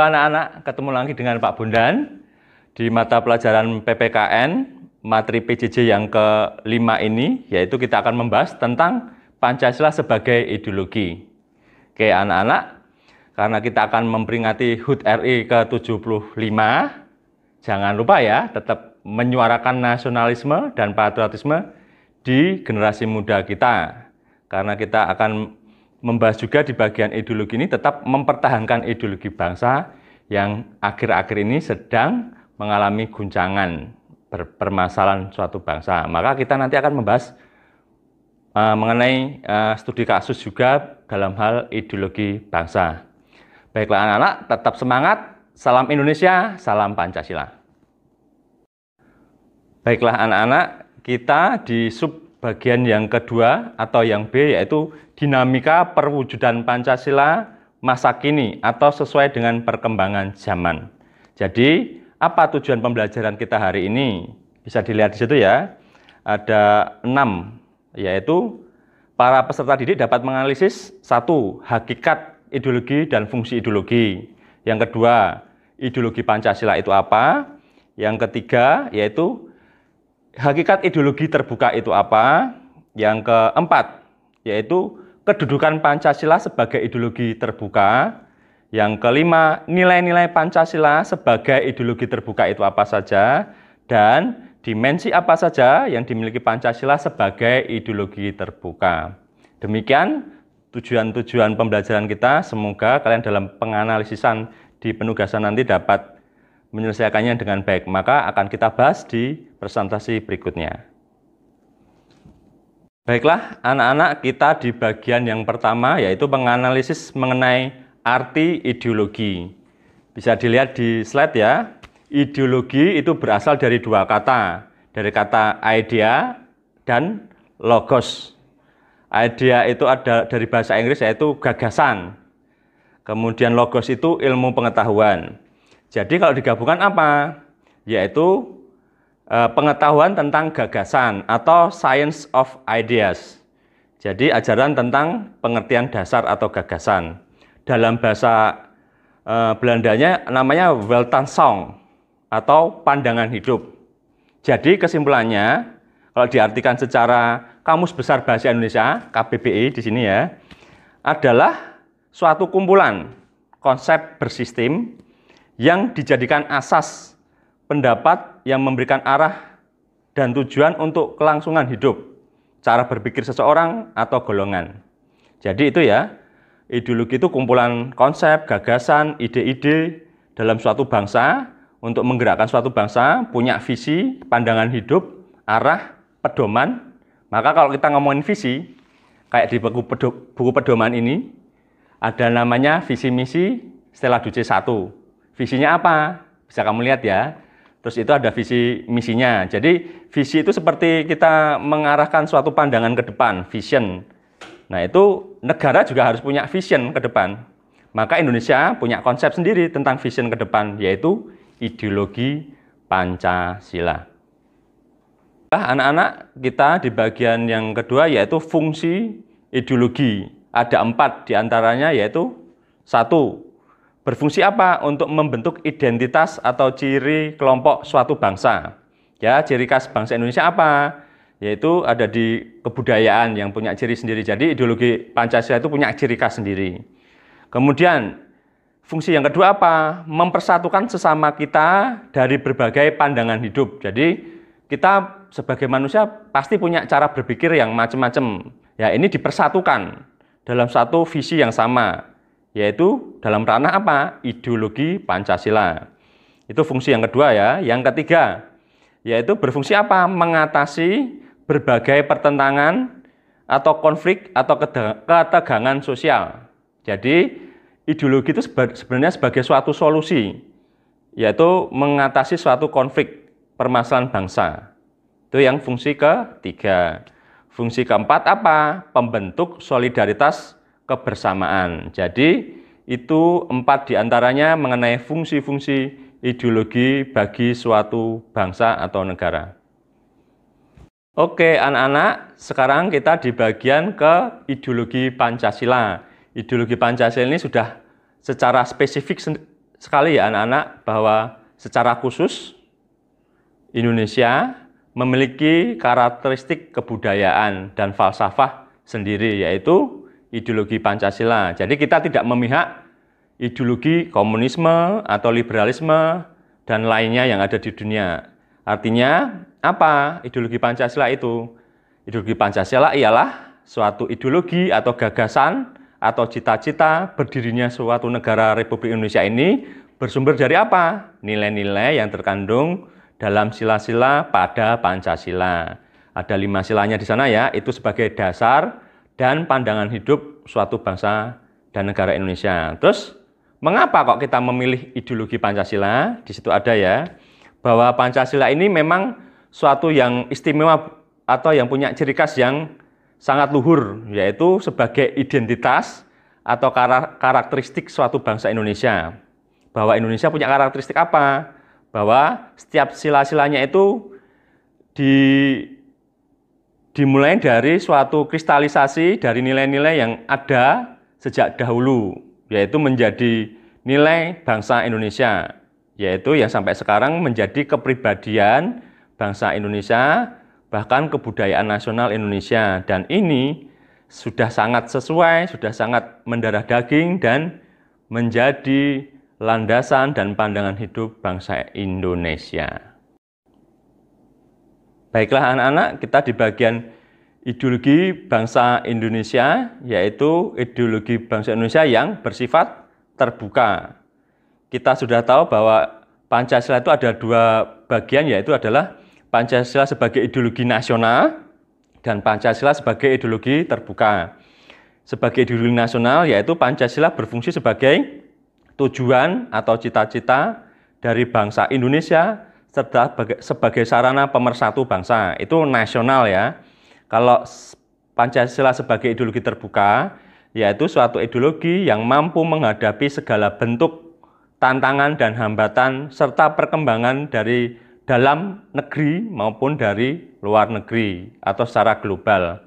anak-anak, ketemu lagi dengan Pak Bondan di mata pelajaran PPKN, materi PJJ yang ke-5 ini, yaitu kita akan membahas tentang Pancasila sebagai ideologi. Oke anak-anak, karena kita akan memperingati HUT RI ke-75, jangan lupa ya, tetap menyuarakan nasionalisme dan patriotisme di generasi muda kita. Karena kita akan membahas juga di bagian ideologi ini tetap mempertahankan ideologi bangsa yang akhir-akhir ini sedang mengalami guncangan permasalahan suatu bangsa. Maka kita nanti akan membahas mengenai studi kasus juga dalam hal ideologi bangsa. Baiklah anak-anak, tetap semangat. Salam Indonesia, salam Pancasila. Baiklah anak-anak, kita di bagian yang kedua atau yang B, yaitu dinamika perwujudan Pancasila masa kini atau sesuai dengan perkembangan zaman. Jadi, apa tujuan pembelajaran kita hari ini? Bisa dilihat di situ ya. Ada 6, yaitu para peserta didik dapat menganalisis 1. Hakikat ideologi dan fungsi ideologi. Yang kedua, ideologi Pancasila itu apa? Yang ketiga, yaitu hakikat ideologi terbuka itu apa? Yang keempat, yaitu kedudukan Pancasila sebagai ideologi terbuka. Yang kelima, nilai-nilai Pancasila sebagai ideologi terbuka itu apa saja? Dan dimensi apa saja yang dimiliki Pancasila sebagai ideologi terbuka. Demikian tujuan-tujuan pembelajaran kita. Semoga kalian dalam penganalisisan di penugasan nanti dapat menyelesaikannya dengan baik. Maka akan kita bahas di presentasi berikutnya. Baiklah anak-anak, kita di bagian yang pertama yaitu menganalisis mengenai arti ideologi. Bisa dilihat di slide ya. Ideologi itu berasal dari 2 kata. Dari kata idea dan logos. Idea itu ada dari bahasa Inggris yaitu gagasan. Kemudian logos itu ilmu pengetahuan. Jadi kalau digabungkan apa? Yaitu pengetahuan tentang gagasan atau science of ideas. Jadi ajaran tentang pengertian dasar atau gagasan. Dalam bahasa Belandanya namanya Weltanschauung atau pandangan hidup. Jadi kesimpulannya, kalau diartikan secara Kamus Besar Bahasa Indonesia, KBBI di sini ya, adalah suatu kumpulan konsep bersistem yang dijadikan asas pendapat yang memberikan arah dan tujuan untuk kelangsungan hidup, cara berpikir seseorang atau golongan. Jadi itu ya, ideologi itu kumpulan konsep, gagasan, ide-ide dalam suatu bangsa untuk menggerakkan suatu bangsa, punya visi, pandangan hidup, arah, pedoman. Maka kalau kita ngomongin visi, kayak di buku pedoman ini, ada namanya visi misi Stella Duce 1. Visinya apa? Bisa kamu lihat ya. Terus itu ada visi misinya. Jadi visi itu seperti kita mengarahkan suatu pandangan ke depan, vision. Nah itu negara juga harus punya vision ke depan. Maka Indonesia punya konsep sendiri tentang vision ke depan, yaitu ideologi Pancasila. Anak-anak, kita di bagian yang kedua yaitu fungsi ideologi. Ada 4 diantaranya, yaitu 1. Berfungsi apa? Untuk membentuk identitas atau ciri kelompok suatu bangsa. Ya, ciri khas bangsa Indonesia apa? Yaitu ada di kebudayaan yang punya ciri sendiri. Jadi ideologi Pancasila itu punya ciri khas sendiri. Kemudian fungsi yang kedua apa? Mempersatukan sesama kita dari berbagai pandangan hidup. Jadi kita sebagai manusia pasti punya cara berpikir yang macam-macam. Ya, ini dipersatukan dalam satu visi yang sama, yaitu dalam ranah apa? Ideologi Pancasila. Itu fungsi yang kedua ya. Yang ketiga, yaitu berfungsi apa? Mengatasi berbagai pertentangan atau konflik atau ketegangan sosial. Jadi ideologi itu sebenarnya sebagai suatu solusi, yaitu mengatasi suatu konflik permasalahan bangsa. Itu yang fungsi ketiga. Fungsi keempat apa? Pembentuk solidaritas kebersamaan. Jadi itu 4 diantaranya mengenai fungsi-fungsi ideologi bagi suatu bangsa atau negara. Oke anak-anak, sekarang kita di bagian ke ideologi Pancasila. Ideologi Pancasila ini sudah secara spesifik sekali ya anak-anak bahwa secara khusus Indonesia memiliki karakteristik kebudayaan dan falsafah sendiri, yaitu ideologi Pancasila. Jadi kita tidak memihak ideologi komunisme atau liberalisme dan lainnya yang ada di dunia. Artinya apa ideologi Pancasila itu? Ideologi Pancasila ialah suatu ideologi atau gagasan atau cita-cita berdirinya suatu negara Republik Indonesia ini bersumber dari apa? Nilai-nilai yang terkandung dalam sila-sila pada Pancasila. Ada 5 silanya di sana ya, itu sebagai dasar dan pandangan hidup suatu bangsa dan negara Indonesia. Terus, mengapa kok kita memilih ideologi Pancasila? Di situ ada ya, bahwa Pancasila ini memang suatu yang istimewa atau yang punya ciri khas yang sangat luhur, yaitu sebagai identitas atau karakteristik suatu bangsa Indonesia. Bahwa Indonesia punya karakteristik apa? Bahwa setiap sila-silanya itu dimulai dari suatu kristalisasi dari nilai-nilai yang ada sejak dahulu, yaitu menjadi nilai bangsa Indonesia, yaitu yang sampai sekarang menjadi kepribadian bangsa Indonesia, bahkan kebudayaan nasional Indonesia. Dan ini sudah sangat sesuai, sudah sangat mendarah daging dan menjadi landasan dan pandangan hidup bangsa Indonesia. Baiklah anak-anak, kita di bagian ideologi bangsa Indonesia, yaitu ideologi bangsa Indonesia yang bersifat terbuka. Kita sudah tahu bahwa Pancasila itu ada 2 bagian, yaitu adalah Pancasila sebagai ideologi nasional dan Pancasila sebagai ideologi terbuka. Sebagai ideologi nasional, yaitu Pancasila berfungsi sebagai tujuan atau cita-cita dari bangsa Indonesia serta sebagai sarana pemersatu bangsa. Itu nasional ya. Kalau Pancasila sebagai ideologi terbuka, yaitu suatu ideologi yang mampu menghadapi segala bentuk tantangan dan hambatan serta perkembangan dari dalam negeri maupun dari luar negeri atau secara global.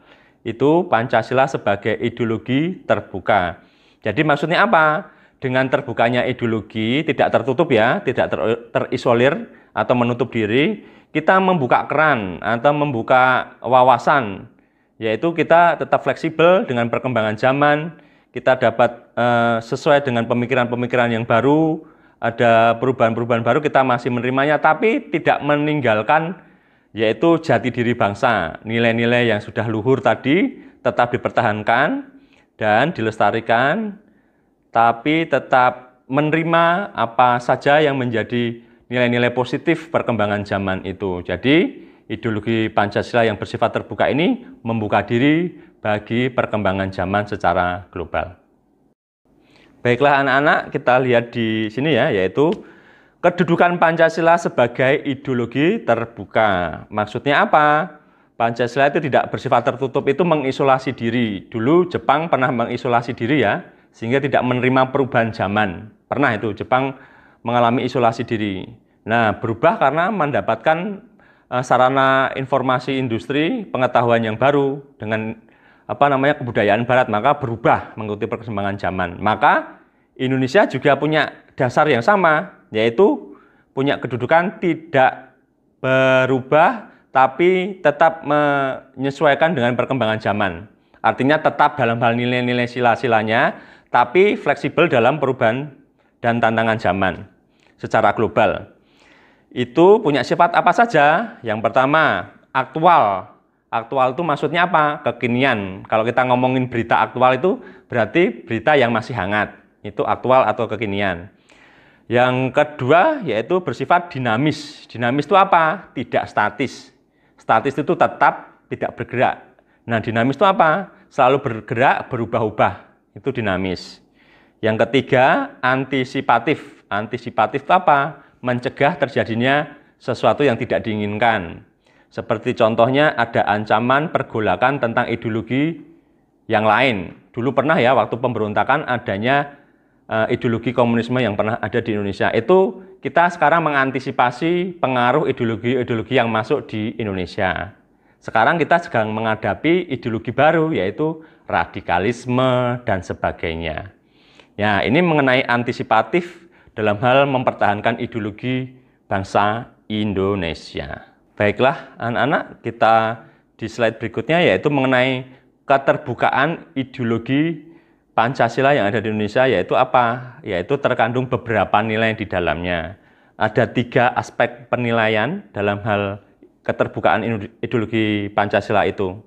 Itu Pancasila sebagai ideologi terbuka. Jadi maksudnya apa? Dengan terbukanya ideologi, tidak tertutup ya, tidak terisolir atau menutup diri, kita membuka keran atau membuka wawasan, yaitu kita tetap fleksibel dengan perkembangan zaman, kita dapat sesuai dengan pemikiran-pemikiran yang baru, ada perubahan-perubahan baru, kita masih menerimanya, tapi tidak meninggalkan yaitu jati diri bangsa. Nilai-nilai yang sudah luhur tadi tetap dipertahankan dan dilestarikan, tapi tetap menerima apa saja yang menjadi nilai-nilai positif perkembangan zaman itu. Jadi, ideologi Pancasila yang bersifat terbuka ini membuka diri bagi perkembangan zaman secara global. Baiklah anak-anak, kita lihat di sini ya, yaitu kedudukan Pancasila sebagai ideologi terbuka. Maksudnya apa? Pancasila itu tidak bersifat tertutup, itu mengisolasi diri. Dulu Jepang pernah mengisolasi diri ya, sehingga tidak menerima perubahan zaman. Pernah itu Jepang mengalami isolasi diri. Nah, berubah karena mendapatkan sarana informasi industri, pengetahuan yang baru dengan kebudayaan barat, maka berubah mengikuti perkembangan zaman. Maka Indonesia juga punya dasar yang sama, yaitu punya kedudukan tidak berubah tapi tetap menyesuaikan dengan perkembangan zaman. Artinya tetap dalam hal nilai-nilai sila-silanya, tapi fleksibel dalam perubahan dan tantangan zaman secara global. Itu punya sifat apa saja? Yang pertama, aktual. Aktual itu maksudnya apa? Kekinian. Kalau kita ngomongin berita aktual itu berarti berita yang masih hangat. Itu aktual atau kekinian. Yang kedua yaitu bersifat dinamis. Dinamis itu apa? Tidak statis. Statis itu tetap tidak bergerak. Nah, dinamis itu apa? Selalu bergerak, berubah-ubah. Itu dinamis. Yang ketiga, antisipatif. Antisipatif itu apa? Mencegah terjadinya sesuatu yang tidak diinginkan. Seperti contohnya ada ancaman pergolakan tentang ideologi yang lain. Dulu pernah ya waktu pemberontakan adanya ideologi komunisme yang pernah ada di Indonesia. Itu kita sekarang mengantisipasi pengaruh ideologi-ideologi yang masuk di Indonesia. Sekarang kita sedang menghadapi ideologi baru yaitu radikalisme dan sebagainya. Ya, ini mengenai antisipatif dalam hal mempertahankan ideologi bangsa Indonesia. Baiklah anak-anak, kita di slide berikutnya yaitu mengenai keterbukaan ideologi Pancasila yang ada di Indonesia, yaitu apa? Yaitu terkandung beberapa nilai di dalamnya. Ada 3 aspek penilaian dalam hal keterbukaan ideologi Pancasila itu,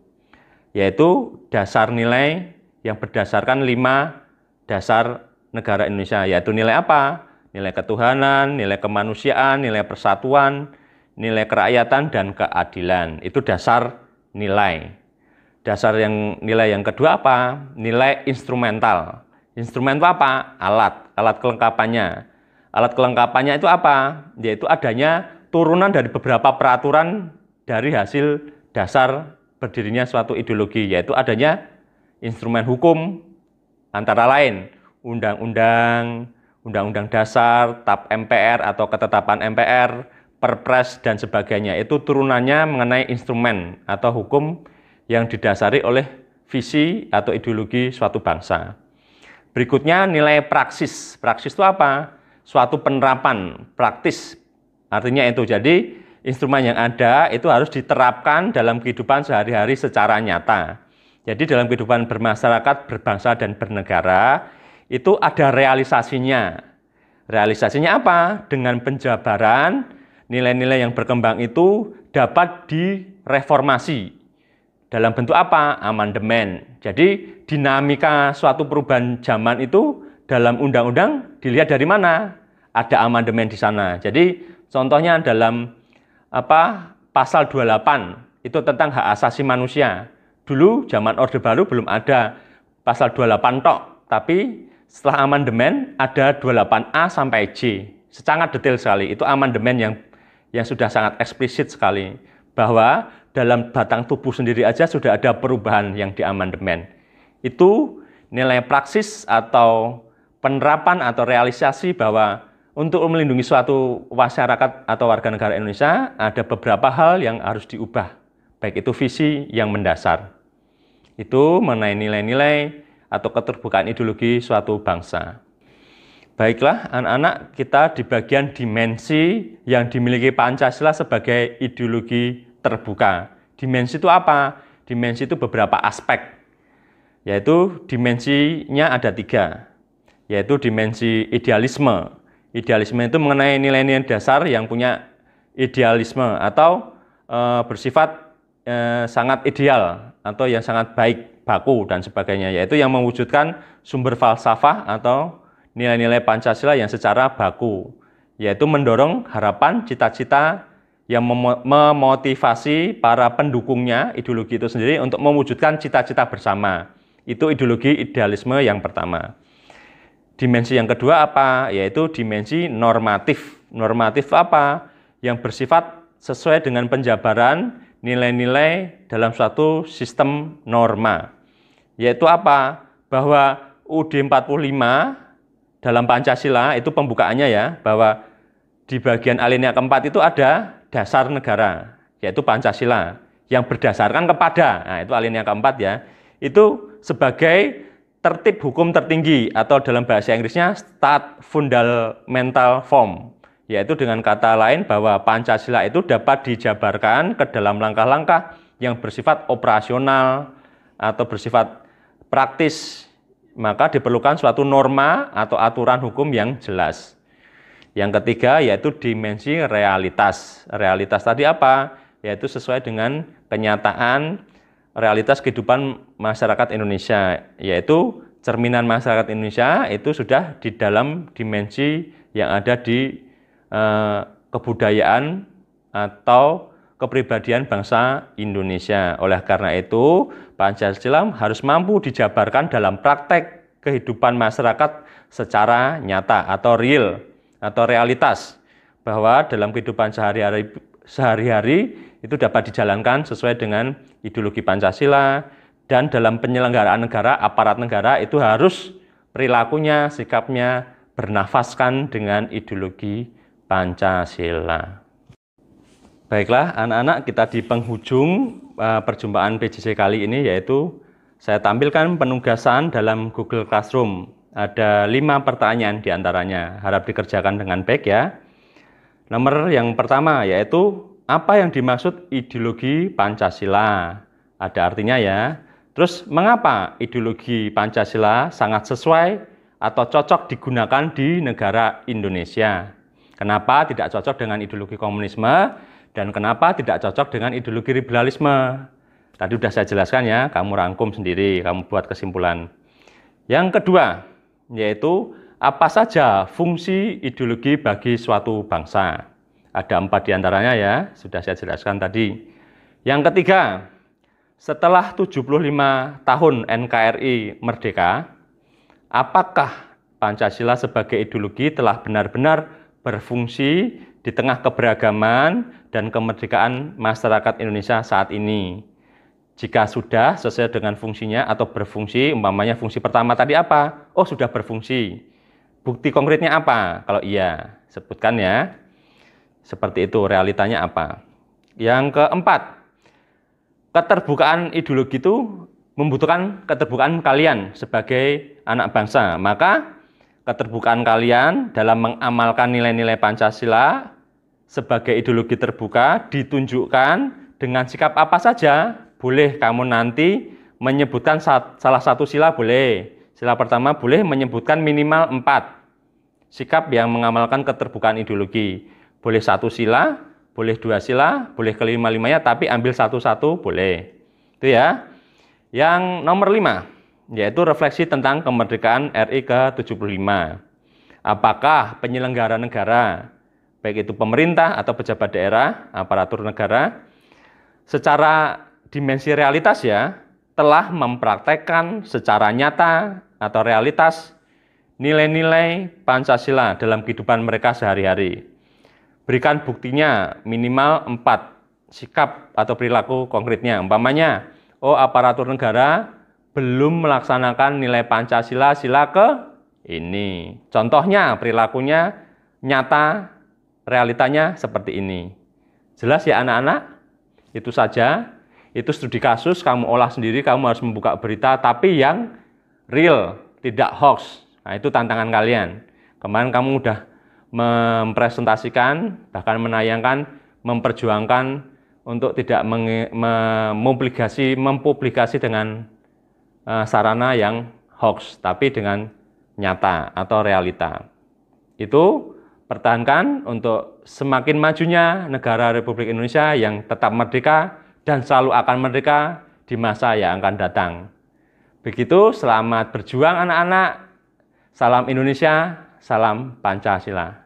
yaitu dasar nilai yang berdasarkan 5 dasar negara Indonesia, yaitu nilai apa? Nilai ketuhanan, nilai kemanusiaan, nilai persatuan, nilai kerakyatan, dan keadilan. Itu dasar nilai. Dasar nilai yang kedua apa? Nilai instrumental. Instrumen itu apa? Alat kelengkapannya. Alat kelengkapannya itu apa? Yaitu adanya turunan dari beberapa peraturan dari hasil dasar berdirinya suatu ideologi, yaitu adanya instrumen hukum antara lain undang-undang, undang-undang dasar, TAP MPR atau ketetapan MPR, Perpres dan sebagainya. Itu turunannya mengenai instrumen atau hukum yang didasari oleh visi atau ideologi suatu bangsa. Berikutnya nilai praksis. Praksis itu apa? Suatu penerapan praktis. Artinya itu, jadi instrumen yang ada itu harus diterapkan dalam kehidupan sehari-hari secara nyata. Jadi dalam kehidupan bermasyarakat, berbangsa, dan bernegara itu ada realisasinya. Realisasinya apa? Dengan penjabaran nilai-nilai yang berkembang itu dapat direformasi. Dalam bentuk apa? Amandemen. Jadi dinamika suatu perubahan zaman itu dalam undang-undang dilihat dari mana? Ada amandemen di sana. Jadi contohnya dalam pasal 28 itu tentang hak asasi manusia. Dulu zaman Orde Baru belum ada pasal 28 tok, tapi setelah amandemen ada 28A sampai J. Sangat detail sekali. Itu amandemen yang sudah sangat eksplisit sekali bahwa dalam batang tubuh sendiri aja sudah ada perubahan yang di amandemen. Itu nilai praksis atau penerapan atau realisasi bahwa untuk melindungi suatu masyarakat atau warga negara Indonesia ada beberapa hal yang harus diubah, baik itu visi yang mendasar. Itu mengenai nilai-nilai atau keterbukaan ideologi suatu bangsa. Baiklah anak-anak, kita di bagian dimensi yang dimiliki Pancasila sebagai ideologi terbuka. Dimensi itu apa? Dimensi itu beberapa aspek, yaitu dimensinya ada 3, yaitu dimensi idealisme. Idealisme itu mengenai nilai-nilai dasar yang punya idealisme atau bersifat sangat ideal atau yang sangat baik, baku, dan sebagainya, yaitu yang mewujudkan sumber falsafah atau nilai-nilai Pancasila yang secara baku, yaitu mendorong harapan, cita-cita yang memotivasi para pendukungnya, ideologi itu sendiri, untuk mewujudkan cita-cita bersama. Itu ideologi idealisme yang pertama. Dimensi yang kedua apa? Yaitu dimensi normatif. Normatif apa? Yang bersifat sesuai dengan penjabaran nilai-nilai dalam suatu sistem norma. Yaitu apa? Bahwa UUD 45 dalam Pancasila itu pembukaannya ya, bahwa di bagian alinea keempat itu ada dasar negara, yaitu Pancasila, yang berdasarkan kepada, nah itu alinea keempat ya, itu sebagai tertib hukum tertinggi atau dalam bahasa Inggrisnya State Fundamental Form, yaitu dengan kata lain bahwa Pancasila itu dapat dijabarkan ke dalam langkah-langkah yang bersifat operasional atau bersifat praktis, maka diperlukan suatu norma atau aturan hukum yang jelas. Yang ketiga yaitu dimensi realitas. Realitas tadi apa? Yaitu sesuai dengan kenyataan realitas kehidupan masyarakat Indonesia, yaitu cerminan masyarakat Indonesia itu sudah di dalam dimensi yang ada di kebudayaan atau kepribadian bangsa Indonesia. Oleh karena itu, Pancasila harus mampu dijabarkan dalam praktek kehidupan masyarakat secara nyata atau real atau realitas, bahwa dalam kehidupan sehari-hari itu dapat dijalankan sesuai dengan ideologi Pancasila, dan dalam penyelenggaraan negara, aparat negara itu harus perilakunya, sikapnya bernafaskan dengan ideologi Pancasila. Baiklah anak-anak, kita di penghujung perjumpaan PJJ kali ini, yaitu saya tampilkan penugasan dalam Google Classroom. Ada 5 pertanyaan diantaranya. Harap dikerjakan dengan baik ya. Nomor yang pertama yaitu apa yang dimaksud ideologi Pancasila? Ada artinya ya. Terus mengapa ideologi Pancasila sangat sesuai atau cocok digunakan di negara Indonesia? Kenapa tidak cocok dengan ideologi komunisme dan kenapa tidak cocok dengan ideologi liberalisme? Tadi sudah saya jelaskan ya, kamu rangkum sendiri, kamu buat kesimpulan. Yang kedua, yaitu apa saja fungsi ideologi bagi suatu bangsa. Ada 4 diantaranya ya, sudah saya jelaskan tadi. Yang ketiga, setelah 75 tahun NKRI merdeka, apakah Pancasila sebagai ideologi telah benar-benar berfungsi di tengah keberagaman dan kemerdekaan masyarakat Indonesia saat ini? Jika sudah sesuai dengan fungsinya atau berfungsi, umpamanya fungsi pertama tadi apa? Oh, sudah berfungsi. Bukti konkretnya apa? Kalau iya, sebutkan ya. Seperti itu, realitanya apa? Yang keempat, keterbukaan ideologi itu membutuhkan keterbukaan kalian sebagai anak bangsa. Maka keterbukaan kalian dalam mengamalkan nilai-nilai Pancasila sebagai ideologi terbuka ditunjukkan dengan sikap apa saja. Boleh kamu nanti menyebutkan salah satu sila boleh. Sila pertama boleh menyebutkan minimal 4 sikap yang mengamalkan keterbukaan ideologi. Boleh 1 sila, boleh 2 sila, boleh kelima-limanya, tapi ambil satu-satu boleh. Itu ya. Yang nomor 5, yaitu refleksi tentang kemerdekaan RI ke-75. Apakah penyelenggara negara, baik itu pemerintah atau pejabat daerah, aparatur negara, secara dimensi realitas ya, telah mempraktekkan secara nyata atau realitas nilai-nilai Pancasila dalam kehidupan mereka sehari-hari. Berikan buktinya minimal 4 sikap atau perilaku konkretnya. Umpamanya, oh aparatur negara belum melaksanakan nilai Pancasila sila ke ini. Contohnya perilakunya nyata, realitanya seperti ini. Jelas ya anak-anak? Itu saja. Itu studi kasus, kamu olah sendiri, kamu harus membuka berita, tapi yang real, tidak hoax. Nah, itu tantangan kalian. Kemarin kamu udah mempresentasikan, bahkan menayangkan, memperjuangkan untuk tidak mempublikasi dengan sarana yang hoax, tapi dengan nyata atau realita. Itu pertahankan untuk semakin majunya negara Republik Indonesia yang tetap merdeka dan selalu akan merdeka di masa yang akan datang. Begitu, selamat berjuang anak-anak. Salam Indonesia, salam Pancasila.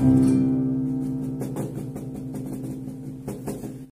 kasih.